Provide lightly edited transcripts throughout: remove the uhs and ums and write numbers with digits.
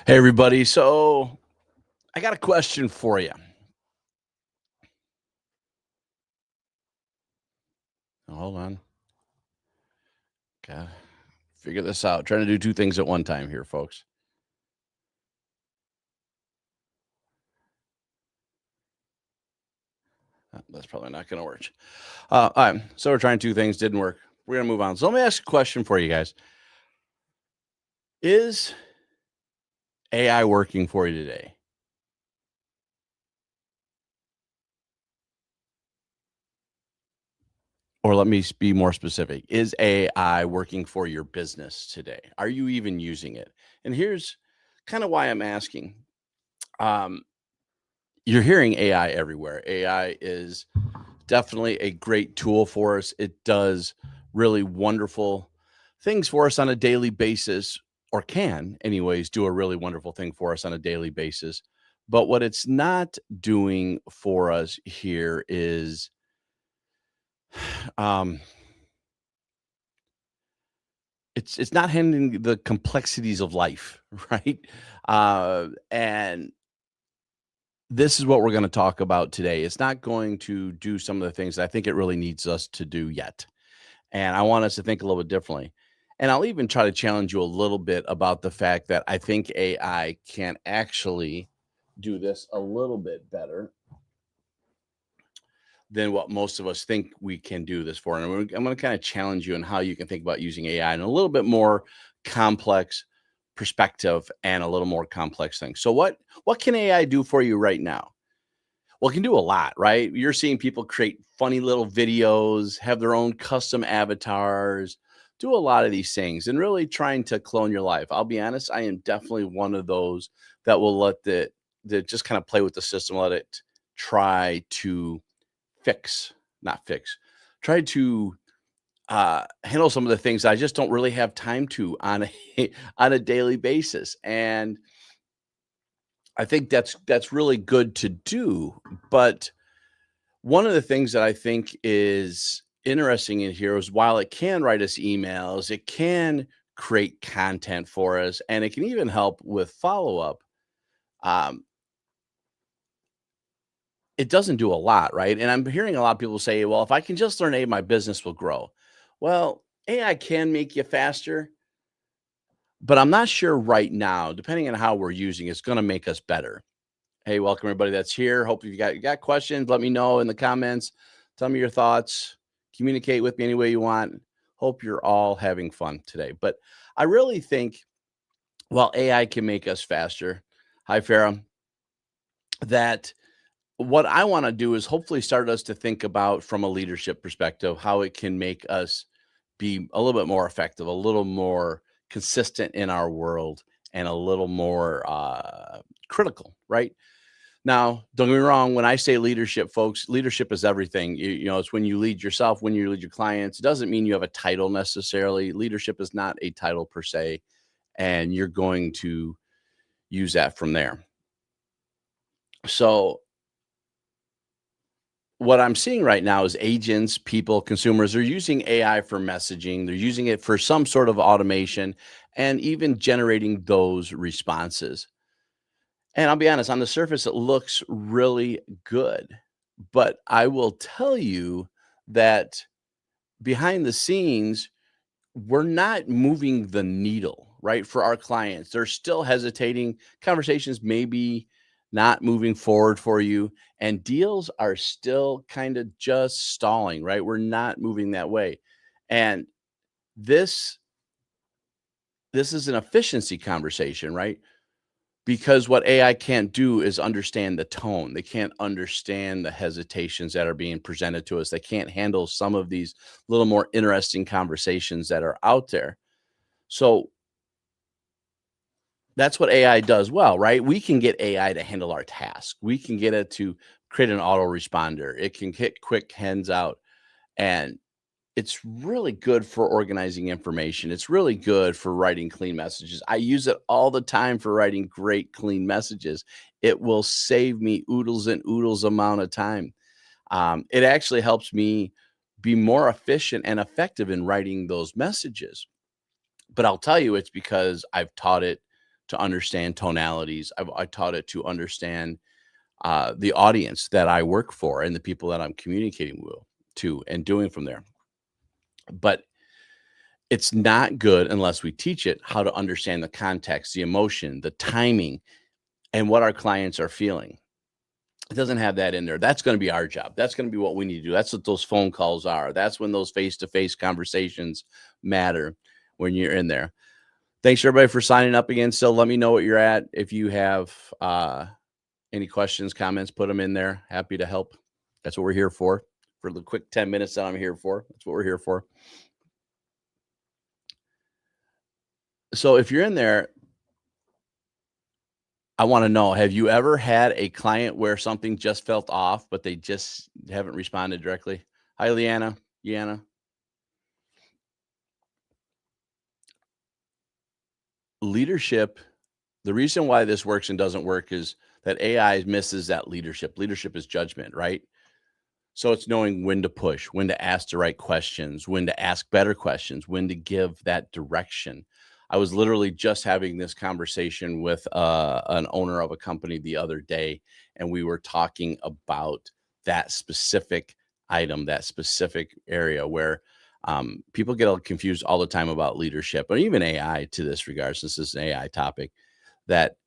Hey, everybody. So I got a question for you. Hold on. Gotta figure this out. Trying to do two things at one time here, folks. That's probably not going to work. All right. So we're trying two things, didn't work. We're going to move on. So let me ask a question for you guys. Is AI working for you today? Or let me be more specific. Is AI working for your business today? Are you even using it? And here's kind of why I'm asking. Um, you're hearing AI everywhere. AI is definitely a great tool for us. It does really wonderful things for us on a daily basis, or can, anyways, do a really wonderful thing for us on a daily basis. But what it's not doing for us here is um, it's not handling the complexities of life, right? And this is what we're going to talk about today. It's not going to do some of the things that I think it really needs us to do yet. And I want us to think a little bit differently. And I'll even try to challenge you a little bit about the fact that I think AI can actually do this a little bit better than what most of us think we can do this for. And I'm going to kind of challenge you on how you can think about using AI in a little bit more complex perspective and a little more complex thing. So what can AI do for you right now? Well, it can do a lot, right? You're seeing people create funny little videos, have their own custom avatars, do a lot of these things, and really trying to clone your life. I'll be honest, I am definitely one of those that will let the just kind of play with the system, let it try to fix, not fix, try to handle some of the things I just don't really have time to on a on a daily basis. And I think that's really good to do, but one of the things that I think is interesting in here is while it can write us emails, it can create content for us, and it can even help with follow up. Um, it doesn't do a lot, right? And I'm hearing a lot of people say, well, if I can just learn A, my business will grow. Well, AI can make you faster, but I'm not sure right now, depending on how we're using it's going to make us better. Hey, welcome everybody that's here. Hope you got questions. Let me know in the comments. Tell me your thoughts. Communicate with me any way you want. Hope you're all having fun today. But I really think while AI can make us faster, hi Farah, that what I want to do is hopefully start us to think about from a leadership perspective how it can make us be a little bit more effective, a little more consistent in our world, and a little more critical, right? Now, don't get me wrong, when I say leadership, folks, leadership is everything. You know, it's when you lead yourself, when you lead your clients. It doesn't mean you have a title necessarily. Leadership is not a title per se, and you're going to use that from there. So, what I'm seeing right now is agents, people, consumers are using AI for messaging. They're using it for some sort of automation and even generating those responses. And I'll be honest, on the surface, it looks really good. But I will tell you that behind the scenes, we're not moving the needle, right? For our clients, they're still hesitating. Conversations maybe not moving forward for you, and deals are still kind of just stalling, right? We're not moving that way. And this this is an efficiency conversation, right? Because what AI can't do is understand the tone. They can't understand the hesitations that are being presented to us. They can't handle some of these little more interesting conversations that are out there. So that's what AI does well, right? We can get AI to handle our task. We can get it to create an autoresponder. It can hit quick hands out. And it's really good for organizing information. It's really good for writing clean messages. I use it all the time for writing great, clean messages. It will save me oodles and oodles amount of time. It actually helps me be more efficient and effective in writing those messages. But I'll tell you, it's because I've taught it to understand tonalities. I taught it to understand the audience that I work for and the people that I'm communicating with to and doing from there. But it's not good unless we teach it how to understand the context, the emotion, the timing, and what our clients are feeling. It doesn't have that in there. That's going to be our job. That's going to be what we need to do. That's what those phone calls are. That's when those face-to-face conversations matter when you're in there. Thanks everybody for signing up again. Still, let me know what you're at. If you have any questions, comments, put them in there. Happy to help. That's what we're here for the quick 10 minutes that I'm here for. That's what we're here for. So if you're in there, I want to know, have you ever had a client where something just felt off, but they just haven't responded directly? Hi, Leanna. Leadership, the reason why this works and doesn't work is that AI misses that leadership. Leadership is judgment, right? So it's knowing when to push, when to ask the right questions, when to ask better questions, when to give that direction. I was literally just having this conversation with an owner of a company the other day, and we were talking about that specific item, that specific area where people get all confused all the time about leadership, or even AI to this regard, since this is an AI topic, that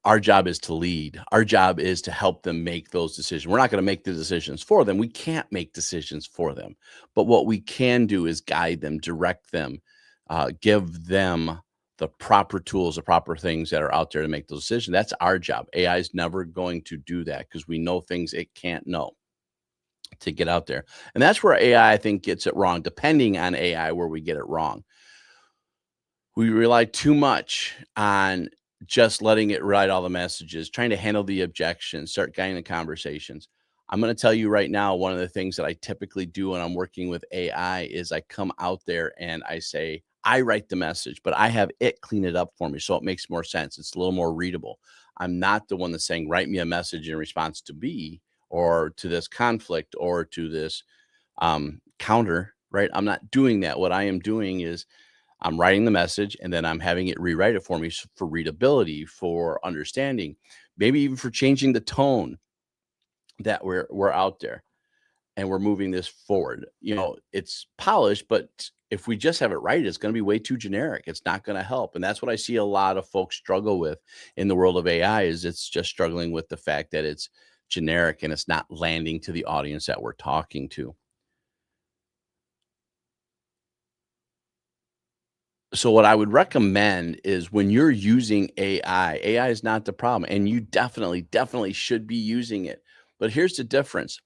our job is to lead. Our job is to help them make those decisions. We're not going to make the decisions for them. We can't make decisions for them. But what we can do is guide them, direct them, give them the proper tools, the proper things that are out there to make those decisions. That's our job. AI is never going to do that because we know things it can't know to get out there. And that's where AI, I think, gets it wrong, depending on AI, where we get it wrong. We rely too much on just letting it write all the messages, trying to handle the objections, start guiding the conversations. I'm going to tell you right now, one of the things that I typically do when I'm working with AI is I come out there and I say, I write the message, but I have it clean it up for me so it makes more sense. It's a little more readable. I'm not the one that's saying, write me a message in response to B or to this conflict or to this counter, right? I'm not doing that. What I am doing is I'm writing the message and then I'm having it rewrite it for me for readability, for understanding, maybe even for changing the tone that we're out there and we're moving this forward. It's polished, but if we just have it right, it's going to be way too generic. It's not going to help. And that's what I see a lot of folks struggle with in the world of AI is it's just struggling with the fact that it's generic and it's not landing to the audience that we're talking to. So what I would recommend is when you're using AI is not the problem, and you definitely should be using it. But here's the difference.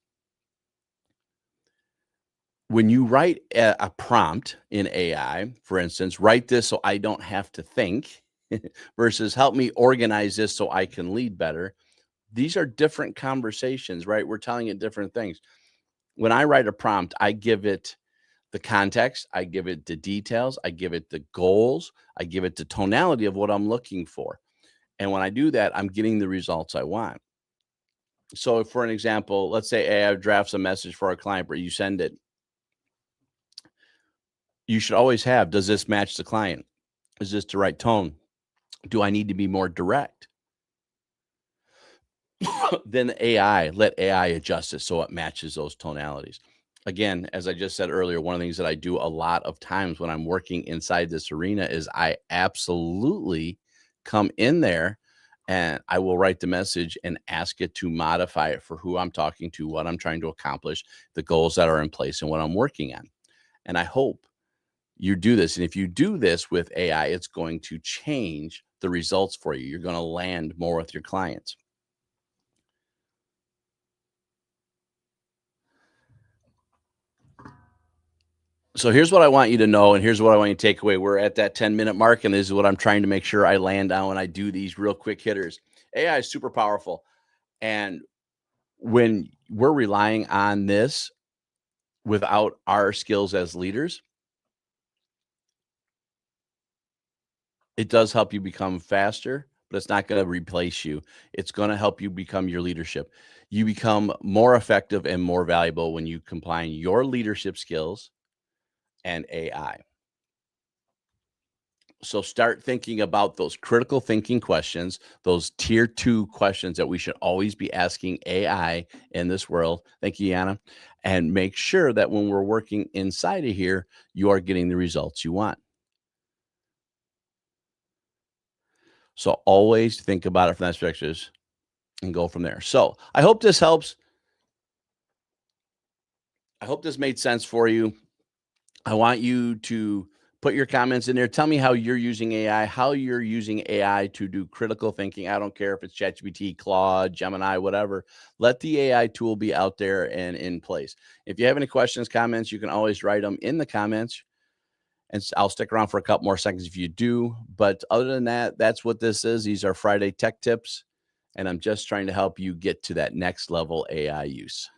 When you write a prompt in AI, for instance, write this so I don't have to think versus help me organize this so I can lead better. These are different conversations, right? We're telling it different things. When I write a prompt, I give it the context, I give it the details, I give it the goals, I give it the tonality of what I'm looking for. And when I do that, I'm getting the results I want. So, for an example, let's say AI drafts a message for our client, but you send it. You should always have, does this match the client? Is this the right tone? Do I need to be more direct? Then let AI adjust it so it matches those tonalities. Again, as I just said earlier, one of the things that I do a lot of times when I'm working inside this arena is I absolutely come in there and I will write the message and ask it to modify it for who I'm talking to, what I'm trying to accomplish, the goals that are in place, and what I'm working on. And I hope you do this. And if you do this with AI, it's going to change the results for you. You're going to land more with your clients. So here's what I want you to know, and here's what I want you to take away. We're at that 10-minute mark, and this is what I'm trying to make sure I land on when I do these real quick hitters. AI is super powerful. And when we're relying on this without our skills as leaders, it does help you become faster, but it's not going to replace you. It's going to help you become your leadership. You become more effective and more valuable when you combine your leadership skills and AI. So start thinking about those critical thinking questions, those tier 2 questions that we should always be asking AI in this world. Thank you, Yana. And make sure that when we're working inside of here, you are getting the results you want. So always think about it from that perspective and go from there. So I hope this helps. I hope this made sense for you. I want you to put your comments in there. Tell me how you're using AI, how you're using AI to do critical thinking. I don't care if it's ChatGPT, Claude, Gemini, whatever. Let the AI tool be out there and in place. If you have any questions, comments, you can always write them in the comments. And I'll stick around for a couple more seconds if you do. But other than that, that's what this is. These are Friday Tech Tips. And I'm just trying to help you get to that next level AI use.